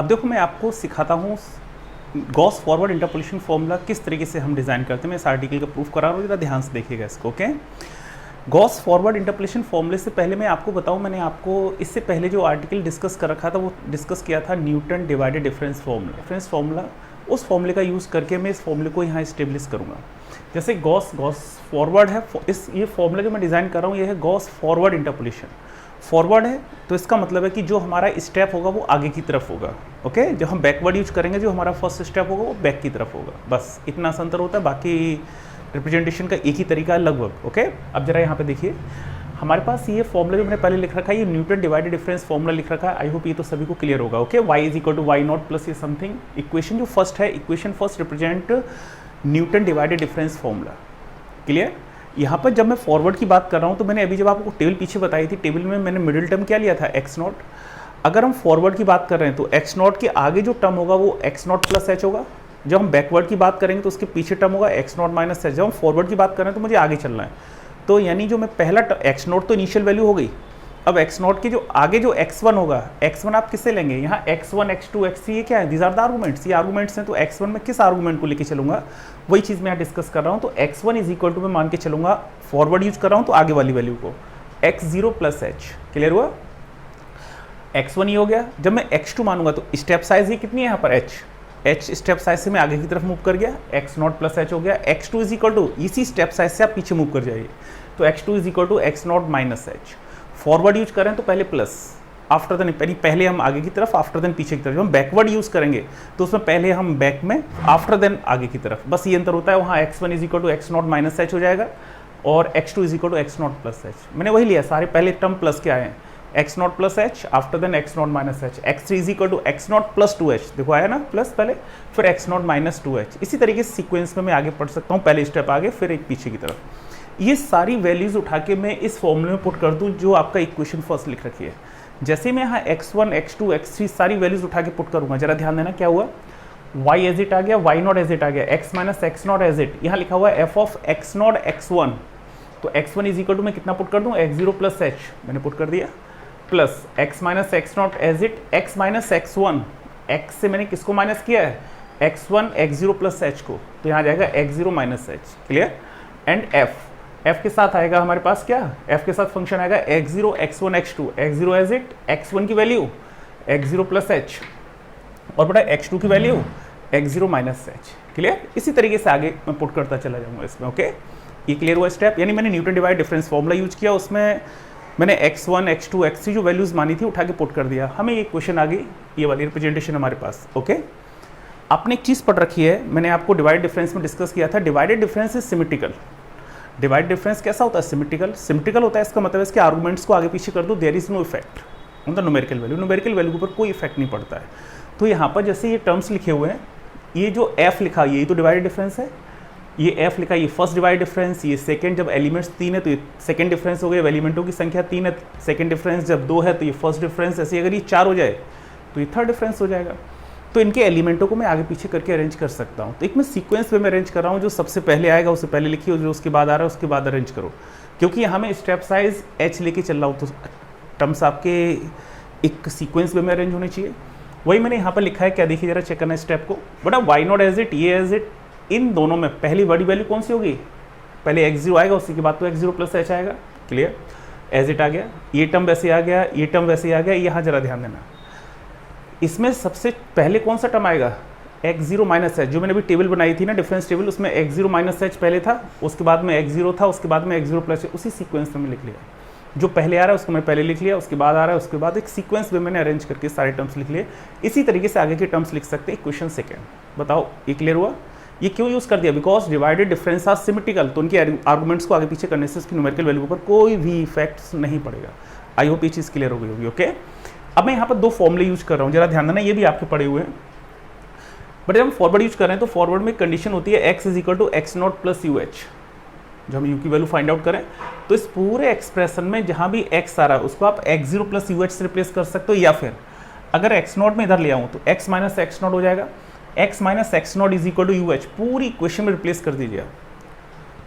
अब देखो मैं आपको सिखाता हूँ गॉस फॉरवर्ड इंटरपोलेशन फॉर्मूला किस तरीके से हम डिज़ाइन करते हैं। मैं इस आर्टिकल का प्रूफ करा रहा हूँ, जरा ध्यान से देखिएगा इसको। ओके, गॉस फॉरवर्ड इंटरपोलेशन फॉर्मूले से पहले मैं आपको बताऊँ, मैंने आपको इससे पहले जो आर्टिकल डिस्कस कर रखा था वो डिस्कस किया था न्यूटन डिवाइडेड डिफरेंस फार्मूला। उस फॉर्मूले का यूज़ करके मैं इस फॉर्मूले को यहाँ इस्टेब्लिश करूँगा। जैसे गॉस फॉरवर्ड है, ये फॉर्मूला जो मैं डिज़ाइन कर रहा हूँ ये है गॉस फॉरवर्ड इंटरपोलेशन। फॉरवर्ड है तो इसका मतलब है कि जो हमारा स्टेप होगा वो आगे की तरफ होगा। ओके, जब हम बैकवर्ड यूज करेंगे जो हमारा फर्स्ट स्टेप होगा वो बैक की तरफ होगा। बस इतना सा अंतर होता है, बाकी रिप्रेजेंटेशन का एक ही तरीका है लगभग। ओके, अब जरा यहाँ पे देखिए, हमारे पास ये फॉर्मूला जो मैंने पहले लिख रखा है, ये न्यूटन डिवाइडेड डिफरेंस फॉर्मूला लिख रखा है। आई होप ये तो सभी को क्लियर होगा। Okay, y is equal to y not plus ये समथिंग। इक्वेशन जो फर्स्ट है, equation first represent Newton divided difference formula. Clear? यहाँ पर जब मैं फॉरवर्ड की बात कर रहा हूँ तो मैंने अभी जब आपको टेबल पीछे बताई थी, टेबल में मैंने मिडिल टर्म क्या लिया था, एक्स नॉट। अगर हम फॉरवर्ड की बात कर रहे हैं तो एक्स नॉट के आगे जो टर्म होगा वो एक्स नॉट प्लस एच होगा। जब हम बैकवर्ड की बात करेंगे तो उसके पीछे टर्म होगा एक्स नॉट माइनस एच। जब हम फॉरवर्ड की बात कर रहे हैं तो मुझे आगे चलना है, तो यानी जो मैं पहला एक्स नॉट तो इनिशियल वैल्यू हो गई। अब एक्स नॉट के जो आगे जो x1 होगा, x1 आप किससे लेंगे, यहाँ x1 x2 x3 ये क्या है, दीज आर द आर्गूमेंट्स, ये आर्गूमेंट्स हैं। तो x1 में किस आर्गूमेंट को लेके चलूंगा, वही चीज़ मैं यहाँ डिस्कस कर रहा हूँ। तो x1 इज इक्वल टू मैं मान के चलूंगा, फॉरवर्ड यूज कर रहा हूँ तो आगे वाली वैल्यू को x0 प्लस एच। क्लियर हुआ? x1 ही हो गया। जब मैं x2 मानूंगा तो स्टेप साइज ये कितनी है यहाँ पर h स्टेप साइज से मैं आगे की तरफ मूव कर गया, x0 प्लस एच हो गया। x2 इज इक्वल टू इसी स्टेप साइज से आप पीछे मूव कर जाइए, तो x2 is equal to x0 minus h. Forward use करें तो पहले प्लस, आफ्टर देन पहले हम आगे की तरफ, आफ्टर देन पीछे की तरफ। जब हम बैकवर्ड यूज करेंगे तो उसमें पहले हम बैक में, आफ्टर देन आगे की तरफ। बस ये अंतर होता है, वहाँ x1 is equal to x0 minus h हो जाएगा और x2 is equal to x0 plus h. मैंने वही लिया, सारे पहले टर्म प्लस के आए हैं, x0 plus h, after then x0 minus h. x3 is equal to x0 plus 2h, देखो आया ना प्लस पहले, फिर x0 माइनस 2h। इसी तरीके से सीक्वेंस में मैं आगे पढ़ सकता हूँ, पहले स्टेप आगे फिर एक पीछे की तरफ। ये सारी वैल्यूज उठा के मैं इस फॉर्मूले में पुट कर दूं जो आपका इक्वेशन फर्स्ट लिख रखी है। जैसे मैं यहाँ x1 x2 x3 सारी वैल्यूज उठा के पुट करूंगा, जरा ध्यान देना क्या हुआ, y एज इट आ गया, y नॉट एज इट आ गया, x minus x naught as it. यहाँ लिखा हुआ है f of x not x1, तो x1 इज इक्वल टू मैं कितना पुट कर दूँ, x0 प्लस एच मैंने पुट कर दिया, plus x minus x naught as it, x minus x1, x से मैंने किसको माइनस किया है, x1 x0 प्लस एच को, तो यहाँ जाएगा x0 minus H. Clear? And f के साथ आएगा हमारे पास क्या, f के साथ फंक्शन आएगा x0 x1 x2, x0 as it, x1 की वैल्यू x0 प्लस एच और बड़ा x2 की value x0 minus H. Clear? इसी तरीके से आगे मैं पुट करता चला जाऊंगा इसमें। ओके, ये क्लियर हुआ स्टेप। यानी मैंने Newton divide difference formula use किया, उसमें मैंने x1 x2 x3 जो वैल्यूज मानी थी उठा के पुट कर दिया, हमें ये क्वेश्चन आ गई, ये वाली रिप्रेजेंटेशन हमारे पास। ओके, आपने एक चीज़ पढ़ रखी है, मैंने आपको डिवाइड डिफरेंस में डिस्कस किया था, divided difference is symmetrical. Divide difference कैसा होता है, सिमेट्रिकल होता है। इसका मतलब है इसके आर्गुमेंट्स को आगे पीछे कर दो, there is no effect on the numerical value के ऊपर कोई इफेक्ट नहीं पड़ता है। तो यहाँ पर जैसे ये टर्म्स लिखे हुए हैं, ये जो f लिखा है ये तो डिवाइडेड डिफरेंस है, ये f लिखा ये फर्स्ट डिवाइड डिफरेंस, ये सेकंड, जब एलिमेंट्स 3 है तो ये सेकंड डिफरेंस हो गया, एलिमेंटों की संख्या 3 है, सेकंड डिफरेंस जब 2 है तो ये फर्स्ट डिफरेंस, ऐसे अगर ये 4 हो जाए तो ये थर्ड डिफरेंस हो जाएगा। तो इनके एलिमेंटों को मैं आगे पीछे करके अरेंज कर सकता हूँ। तो एक मैं सीक्वेंस में अरेंज कर रहा हूँ, जो सबसे पहले आएगा उसे पहले लिखिए, जो उसके बाद आ रहा है उसके बाद अरेंज करो, क्योंकि यहाँ मैं स्टेप साइज h लेके चल रहा हूँ, तो टर्म्स आपके एक सीक्वेंस में अरेंज होने चाहिए। वही मैंने यहाँ पर लिखा है, क्या देखिए जरा चेक करना स्टेप को, बड़ा y नॉट एज इट, ये एज इट, इन दोनों में पहली बड़ी वैल्यू कौन सी होगी, पहले x0 आएगा, उसी के बाद तो x0 प्लस एच आएगा। क्लियर? एज इट आ गया, ये टर्म वैसे आ गया, ये टर्म वैसे आ गया। यहाँ जरा ध्यान देना, इसमें सबसे पहले कौन सा टर्म आएगा, x0 माइनस एच। जो मैंने अभी टेबल बनाई थी ना डिफरेंस टेबल, उसमें x0 माइनस एच पहले था, उसके बाद में x0 था, उसके बाद में x0 प्लस, उसी सीक्वेंस में लिख लिया। जो पहले आ रहा है उसको मैं पहले लिख लिया, उसके बाद आ रहा है उसके बाद, एक सीक्वेंस में मैंने अरेंज करके सारे टर्म्स लिख लिए। इसी तरीके से आगे के टर्म्स लिख सकते हैं। क्वेश्चन सेकेंड, बताओ ये क्लियर हुआ? ये क्यों यूज़ कर दिया, because divided difference are symmetrical, तो उनके आर्गूमेंट्स को आगे पीछे करने से उसकी न्यूमेरिकल वैल्यू पर कोई भी इफेक्ट नहीं पड़ेगा। आई होप ये चीज़ क्लियर हो गई होगी। ओके, अब मैं यहाँ पर 2 फॉर्मूले यूज कर रहा हूँ, जरा ध्यान देना, ये भी आपके पड़े हुए हैं। बट जब हम फॉरवर्ड यूज कर रहे हैं तो फॉरवर्ड में कंडीशन होती है x is equal to x naught plus u h. जब हम u की वैल्यू फाइंड आउट करें तो इस पूरे एक्सप्रेशन में जहाँ भी x आ रहा है उसको आप x0 प्लस यू एच से रिप्लेस कर सकते हो, या फिर अगर x नॉट में इधर ले आऊँ तो x माइनस एक्स नॉट हो जाएगा, x minus x naught is equal to u h, पूरी इक्वेशन में रिप्लेस कर दीजिए।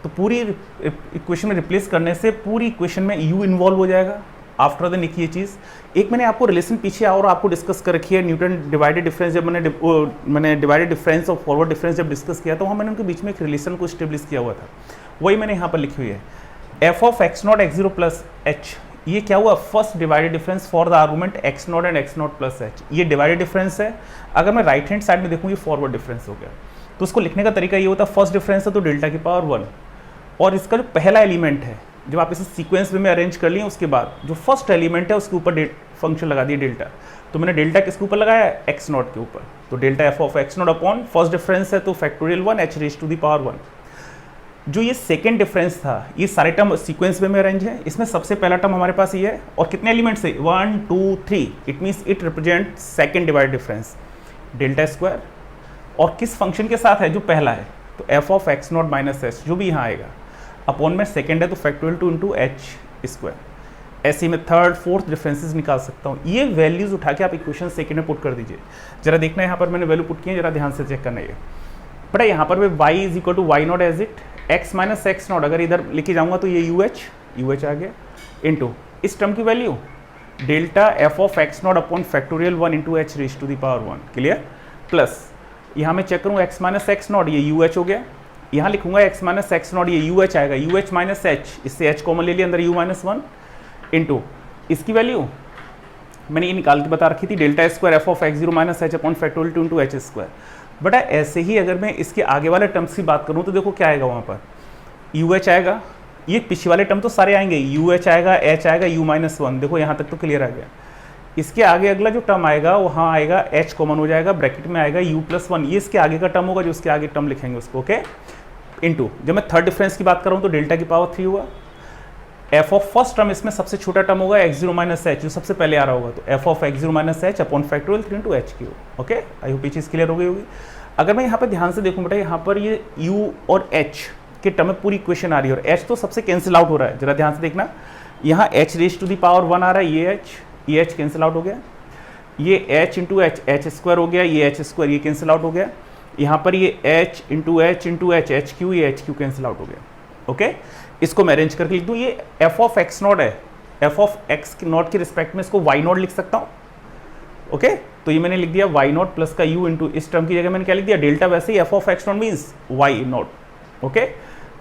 तो पूरी इक्वेशन में रिप्लेस करने से पूरी इक्वेशन में u इन्वॉल्व हो जाएगा, आफ्टर देन एक ये चीज़, एक मैंने आपको रिलेशन पीछे और आपको डिस्कस कर रखी है, न्यूटन डिवाइडेड डिफरेंस, जब मैंने डिवाइडेड डिफरेंस और फॉरवर्ड डिफरेंस जब डिस्कस किया तो वहाँ मैंने उनके बीच में एक रिलेशन को स्टेब्लिश किया हुआ था, वही मैंने यहाँ पर लिखी हुई है। F of x not x zero plus H, ये क्या हुआ, first divided difference for the argument x not and x naught plus H, ये डिवाइडेड डिफरेंस है। अगर मैं राइट हैंड साइड में देखूँ ये फॉरवर्ड डिफरेंस हो गया, तो उसको लिखने का तरीका ये होता है, फर्स्ट डिफरेंस है तो डेल्टा की पावर 1, और इसका जो पहला एलिमेंट है, जब आप इसे सीक्वेंस में अरेंज कर लिए उसके बाद जो फर्स्ट एलिमेंट है उसके ऊपर फंक्शन लगा दिया डेल्टा, तो मैंने डेल्टा किसके ऊपर लगाया, एक्स नॉट के ऊपर, तो delta f of x naught upon first difference है तो factorial 1 h raise to the power 1। जो ये सेकेंड डिफरेंस था, ये सारे टर्म सीक्वेंस में अरेंज है, इसमें सबसे पहला टर्म हमारे पास ये है, और कितने एलिमेंट्स है, 1 2 3, it means it represent second divide difference delta square, और किस फंक्शन के साथ है, जो पहला है, तो F of x not minus H, जो भी यहाँ आएगा अपॉन में सेकेंड है तो फैक्टोरियल 2 इंटू एच स्क्वायर। ऐसे में थर्ड फोर्थ डिफरेंसेस निकाल सकता हूँ, ये वैल्यूज उठा के आप इक्वेशन सेकेंड में पुट कर दीजिए। जरा देखना है यहाँ पर मैंने वैल्यू पुट की है, जरा ध्यान से चेक करना है। बट यहाँ पर y is equal to y naught as it, x minus x naught अगर इधर लेके जाऊँगा तो ये यू एच आ गया, इंटू इस टर्म की value delta f of x naught upon factorial 1 into h raise to the power 1, clear, plus यहाँ मैं चेक करूँ x माइनस एक्स नॉट, ये यू एच हो गया, यहाँ लिखूंगा x माइनस एक्स नॉट, ये यू एच आएगा, यू एच माइनस एच, इससे h कॉमन ले लिया, अंदर u माइनस 1 इंटू इसकी वैल्यू मैंने ये निकाल के बता रखी थी, delta square F of x zero minus H upon factorial 2 into H square. But ऐसे ही अगर मैं इसके आगे वाले टर्म्स की बात करूँ तो देखो क्या आएगा, वहाँ पर यू एच आएगा, ये पीछे वाले टर्म तो सारे आएंगे, यू एच आएगा, एच आएगा, यू माइनस 1, देखो यहाँ तक तो क्लियर आ गया। इसके आगे अगला जो टर्म आएगा वहाँ आएगा h कॉमन हो जाएगा, ब्रैकेट में आएगा u प्लस 1, ये इसके आगे का टर्म होगा, जो उसके आगे टर्म लिखेंगे उसको, ओके, इंटू जब मैं थर्ड डिफरेंस की बात कर रहा हूँ तो डेल्टा की पावर 3 हुआ, एफ ऑफ फर्स्ट टर्म इसमें सबसे छोटा टर्म होगा एक्स जीरो माइनस एच, जो सबसे पहले आ रहा होगा, तो F of x zero minus H upon factorial 3 into H Q, okay. I hope ये चीज़ क्लियर हो गई होगी। अगर मैं यहाँ पर ध्यान से देखूँ बेटा, यहाँ पर ये u और h के टर्म में पूरी इक्वेशन आ रही है, और h तो सबसे कैंसिल आउट हो रहा है, जरा ध्यान से देखना, यहाँ h raise to the power 1 आ रहा है, ये h कैंसिल आउट हो गया, ये h into H, H square हो गया, ये एच स्क्वायर, ये कैंसिल आउट हो गया, यहाँ पर ये h into H into H, H Q, ये एच क्यू कैंसिल आउट हो गया, ओके। इसको मैं अरेंज करके लिख दूँ, ये एफ ऑफ एक्स नॉट है, एफ ऑफ एक्स नॉट के रिस्पेक्ट में इसको वाई नॉट लिख सकता हूँ, ओके। तो ये मैंने लिख दिया वाई नॉट प्लस का u इंटू इस टर्म की जगह मैंने क्या लिख दिया, डेल्टा, वैसे ही f of x not means y not, okay,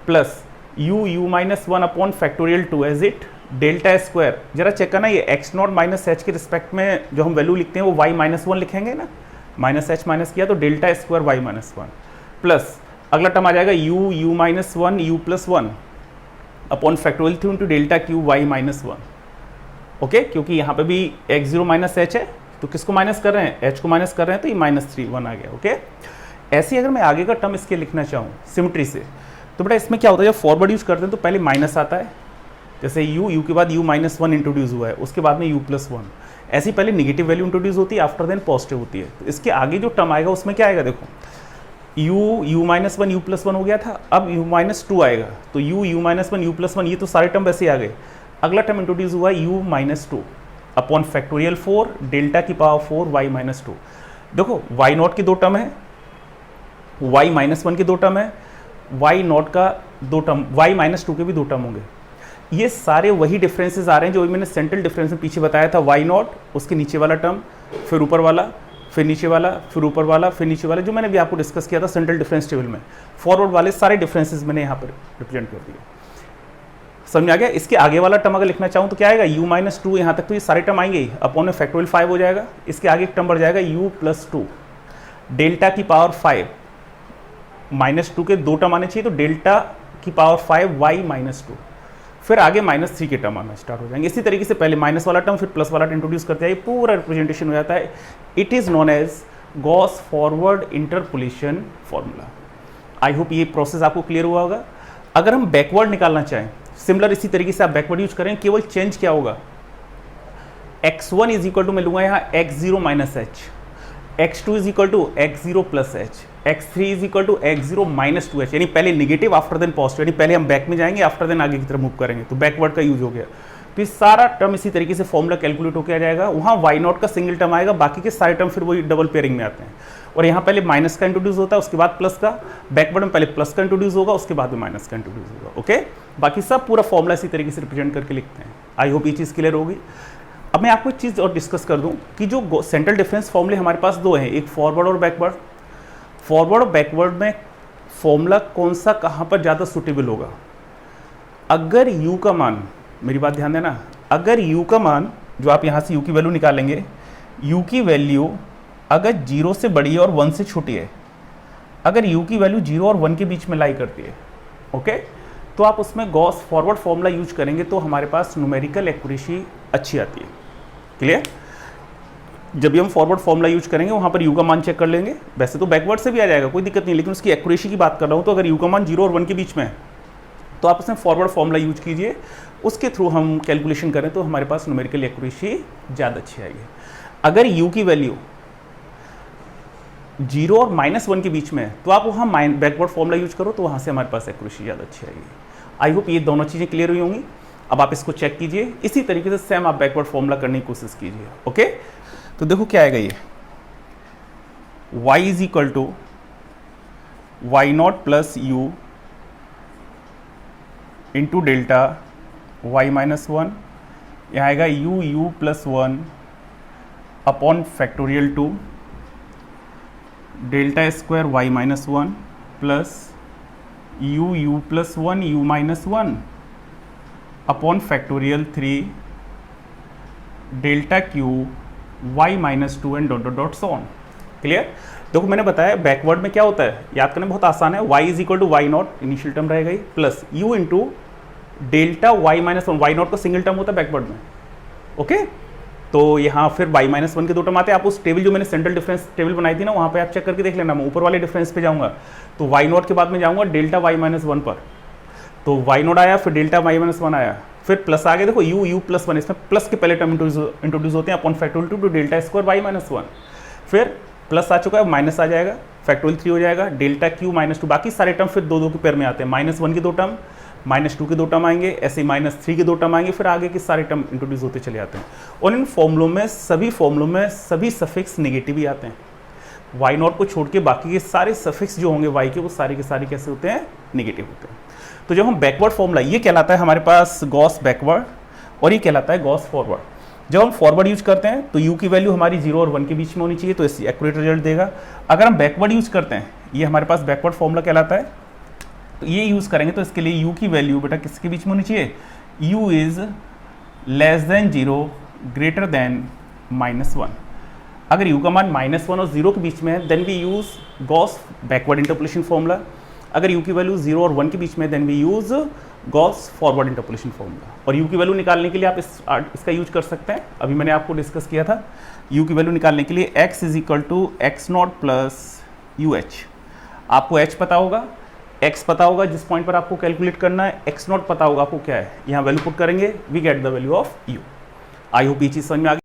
plus u minus 1 upon factorial 2 as it delta square. जरा चेक करना, ये एक्स नॉट माइनस एच के रिस्पेक्ट में जो हम वैल्यू लिखते हैं वो वाई माइनस 1 लिखेंगे ना, माइनस एच माइनस किया तो डेल्टा स्क्वायर वाई माइनस 1, प्लस अगला टर्म आ जाएगा u minus 1 u plus 1 upon factorial 2 into delta cube y minus 1, okay, क्योंकि यहाँ पे भी एक्स जीरो माइनस एच है, तो किसको माइनस कर रहे हैं, h को माइनस कर रहे हैं, तो ये माइनस 3 1 आ गया, ओके। ऐसे ही अगर मैं आगे का टर्म इसके लिखना चाहूँ सिमेट्री से, तो बेटा इसमें क्या होता है, जब फॉरवर्ड यूज करते हैं तो पहले माइनस आता है, जैसे u के बाद u माइनस 1 इंट्रोड्यूस हुआ है, उसके बाद में u प्लस 1, ऐसी पहले निगेटिव वैल्यू इंट्रोड्यूस होती है, आफ्टर देन पॉजिटिव होती है। तो इसके आगे जो टर्म आएगा उसमें क्या आएगा, देखो u माइनस 1 u प्लस 1 हो गया था, अब u माइनस 2 आएगा, तो u माइनस 1 u प्लस 1, ये तो सारे टर्म वैसे ही आ गए। अगला टर्म इंट्रोड्यूस हुआ u minus 2 upon factorial 4 delta की पावर 4 वाई माइनस 2। देखो वाई नॉट की दो टर्म है, वाई माइनस 1 की दो टर्म है, वाई नॉट का दो टर्म, वाई माइनस 2 के भी दो टर्म होंगे। ये सारे वही डिफरेंसेस आ रहे हैं जो मैंने सेंट्रल डिफरेंस में पीछे बताया था, वाई नॉट, उसके नीचे वाला टर्म, फिर ऊपर वाला, फिर नीचे वाला, फिर ऊपर वाला, फिर नीचे वाला, जो मैंने भी आपको डिस्कस किया था सेंट्रल डिफरेंस टेबल में। फॉरवर्ड वाले सारे डिफरेंसेस मैंने यहाँ पर रिप्रेजेंट कर दिए, समझ में आ गया। इसके आगे वाला टर्म अगर लिखना चाहूँ तो क्या आएगा, u माइनस 2, यहाँ तक तो ये सारे टर्म आएंगे, अपॉन में फैक्टोरियल 5 हो जाएगा, इसके आगे एक टर्म बढ़ जाएगा u प्लस 2 डेल्टा की पावर 5, माइनस 2 के दो टर्म आने चाहिए, तो डेल्टा की पावर 5 y माइनस 2, फिर आगे माइनस 3 के टर्म आना स्टार्ट हो जाएंगे। इसी तरीके से पहले माइनस वाला टर्म फिर प्लस वाला इंट्रोड्यूस करते हैं, ये पूरा रिप्रेजेंटेशन हो जाता है। It is known as Gauss forward interpolation formula. I hope ये प्रोसेस आपको क्लियर हुआ होगा। अगर हम बैकवर्ड निकालना चाहें, सिमिलर इसी तरीके से आप बैकवर्ड यूज करें, केवल चेंज क्या होगा, x1 इज इक्वल टू मैं लूंगा यहाँ x0 minus h, x2 is equal to x0 plus h, x3 is equal to x0 minus 2h, यानी पहले निगेटिव आफ्टर देन पॉजिटिव, यानी पहले हम बैक में जाएंगे आफ्टर देन आगे की तरफ मूव करेंगे, तो बैकवर्ड का यूज हो गया। तो ये सारा टर्म इसी तरीके से फॉर्मूला कैलकुलेट होकर आ जाएगा, वहाँ वाई नॉट का सिंगल टर्म आएगा, बाकी के सारे टर्म फिर वही डबल पेयरिंग में आते हैं। और यहाँ पहले माइनस का इंट्रोड्यूस होता है, उसके बाद प्लस का, बैकवर्ड में पहले प्लस का इंट्रोड्यूस होगा, उसके बाद में माइनस का इंट्रोड्यूस होगा, ओके। बाकी सब पूरा फॉर्मूला इसी तरीके से रिप्रेजेंट करके लिखते हैं। आई होप ये चीज़ क्लियर होगी। अब मैं आपको एक चीज़ और डिस्कस कर दूं कि जो सेंट्रल डिफरेंस फॉर्मूले हमारे पास दो हैं, एक फॉरवर्ड और बैकवर्ड। फॉरवर्ड और बैकवर्ड में फॉर्मूला कौन सा कहाँ पर ज़्यादा सूटेबल होगा? अगर u का मान, मेरी बात ध्यान देना, अगर u का मान जो आप यहाँ से u की वैल्यू निकालेंगे, u की वैल्यू अगर 0 से बड़ी है और 1 से छोटी है, अगर u की वैल्यू 0 और 1 के बीच में लाई करती है, ओके, तो आप उसमें गॉस फॉरवर्ड फॉर्मूला यूज करेंगे तो हमारे पास न्यूमेरिकल एक्यूरेसी अच्छी आती है। क्लियर? जब भी हम फॉरवर्ड फॉर्मूला यूज करेंगे वहाँ पर u का मान चेक कर लेंगे, वैसे तो बैकवर्ड से भी आ जाएगा, कोई दिक्कत नहीं, लेकिन उसकी एक्यूरेसी की बात कर रहा हूँ। तो अगर u का मान 0 और 1 के बीच में है तो आप उसमें फॉरवर्ड फॉर्मूला यूज कीजिए, उसके थ्रू हम कैलकुलेशन करें तो हमारे पास न्यूमेरिकल एक्यूरेसी ज़्यादा अच्छी आएगी। अगर u की वैल्यू 0 और -1 के बीच में है तो आप वहाँ बैकवर्ड फॉर्मूला यूज करो तो वहाँ से हमारे पास एक्यूरेसी ज़्यादा अच्छी आएगी। आई होप ये दोनों चीज़ें क्लियर हुई होंगी। अब आप इसको चेक कीजिए, इसी तरीके से सेम आप बैकवर्ड फॉर्मूला करने की कोशिश कीजिए। ओके, तो देखो क्या आएगा ये, y is equal to y0 plus u into delta y-1, यहाँ आएगा u plus 1 upon factorial 2 delta square y-1 plus u plus 1 u-1 upon factorial 3 delta cube y-2 and dot dot dot so on. Clear? देखो मैंने बताया backward में क्या होता है, याद करना बहुत आसान है, y is equal to y0 initial term रहेगा ही, plus u into delta y-1, y0 का सिंगल टर्म होता है बैकवर्ड में। ओके, तो यहाँ फिर y-1 के दो टर्म आते हैं। आप उस टेबल जो मैंने सेंट्रल डिफरेंस टेबल बनाई थी ना, वहाँ पे आप चेक करके देख लेना। मैं ऊपर वाले डिफरेंस पे जाऊँगा तो y0 के बाद में जाऊँगा डेल्टा y-1 पर, तो y0 आया, फिर डेल्टा y-1 आया, फिर प्लस आ गया। देखो u प्लस 1, इसमें प्लस के पहले टर्म इंट्रोड्यूस होते हैं upon factorial 2 delta square y-1, फिर प्लस आ चुका है, माइनस आ जाएगा, फैक्टोरियल 3 हो जाएगा, डेल्टा क्यू -2, बाकी सारे टर्म फिर दो के पेयर में आते हैं, -1 के दो टर्म, -2 के दो टर्म आएंगे, ऐसे -3 के दो टर्म आएंगे, फिर आगे के सारे टर्म इंट्रोड्यूस होते चले जाते हैं। और इन फॉर्मूलों में सभी सफिक्स नेगेटिव ही आते हैं। y0 को छोड़ के बाकी के सारे सफिक्स जो होंगे y के, वो सारे के सारे कैसे होते हैं? नेगेटिव होते हैं। तो जब हम बैकवर्ड फॉर्मूला, ये कहलाता है हमारे पास गॉस बैकवर्ड और ये कहलाता है गॉस फॉरवर्ड। जब हम फॉरवर्ड यूज करते हैं तो u की वैल्यू हमारी 0 और 1 के बीच में होनी चाहिए, तो इससे एक्यूरेट रिजल्ट देगा। अगर हम बैकवर्ड यूज करते हैं, ये हमारे पास बैकवर्ड फॉर्मूला कहलाता है, तो ये यूज करेंगे तो इसके लिए u की वैल्यू बेटा किसके बीच में होनी चाहिए? u is less than 0 greater than -1। अगर u का मान -1 और 0 के बीच में है then we use Gauss backward interpolation formula. अगर u की वैल्यू 0 और 1 के बीच में then we use Gauss forward interpolation formula. और u की वैल्यू निकालने के लिए आप इसका यूज कर सकते हैं, अभी मैंने आपको डिस्कस किया था। u की वैल्यू निकालने के लिए x is equal to x0 plus UH। आपको h पता होगा, x पता होगा, जिस पॉइंट पर आपको कैलकुलेट करना है, x0 पता होगा आपको क्या है, यहाँ वैल्यू पुट करेंगे, we get the value of u। I hope ये चीज़ समझ में आ गई।